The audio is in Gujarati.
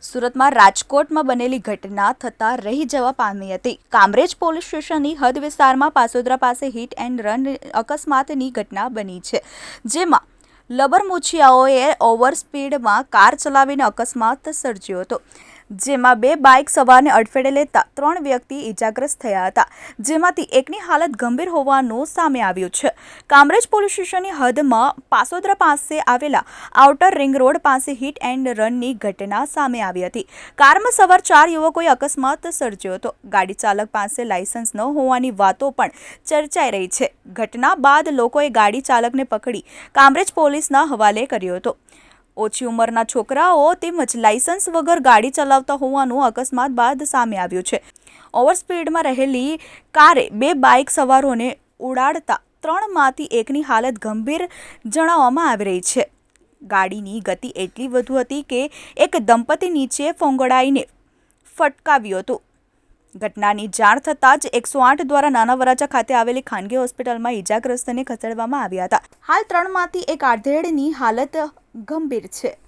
સુરતમાં રાજકોટમાં બનેલી ઘટના થતાં રહી જવા પામી હતી। કામરેજ પોલીસ સ્ટેશનની હદ વિસ્તારમાં પાસોદરા પાસે હિટ એન્ડ રન અકસ્માતની ઘટના બની છે, જેમાં લબરમુછિયાઓએ ઓવર સ્પીડમાં કાર ચલાવીને અકસ્માત સર્જ્યો હતો, જેમાં બે બાઇક સવારને અડફેટે લેતા 3 વ્યક્તિ ઇજાગ્રસ્ત થયા હતા, જેમાંથી એકની હાલત ગંભીર હોવાનું સામે આવ્યું છે। કામરેજ પોલીસ સ્ટેશનની હદમાં પાસોદરા પાસે આવેલા આઉટર રિંગ રોડ પાસે હિટ એન્ડ રનની ઘટના સામે આવી હતી। કારમાં સવાર 4 યુવકોએ અકસ્માત સર્જ્યો હતો। ગાડી ચાલક પાસે લાયસન્સ ન હોવાની વાતો પણ ચર્ચાઈ રહી છે। ઘટના બાદ લોકોએ ગાડી ચાલકને પકડી કામરેજ પોલીસના હવાલે કર્યો હતો। ઓછી ઉંમરના છોકરાઓ તેમજ લાયસન્સ વગર ગાડી ચલાવતા હોવાનું અકસ્માત બાદ સામે આવ્યું છે। ઓવર સ્પીડમાં રહેલી કારે બે બાઇક સવારોને ઉડાડતા 3માંથી એકની હાલત ગંભીર જણાવવામાં આવી રહી છે। ગાડીની ગતિ એટલી વધુ હતી કે એક દંપતી નીચે ફોંગડાઈને ફટકાવ્યું હતું। ઘટનાની જાણ થતાં જ 108 દ્વારા નાના વરાછા ખાતે આવેલી ખાનગી હોસ્પિટલમાં ઇજાગ્રસ્તને ખસેડવામાં આવ્યા હતા। હાલ 3માંથી એક આધેડની હાલત ગંભીર છે।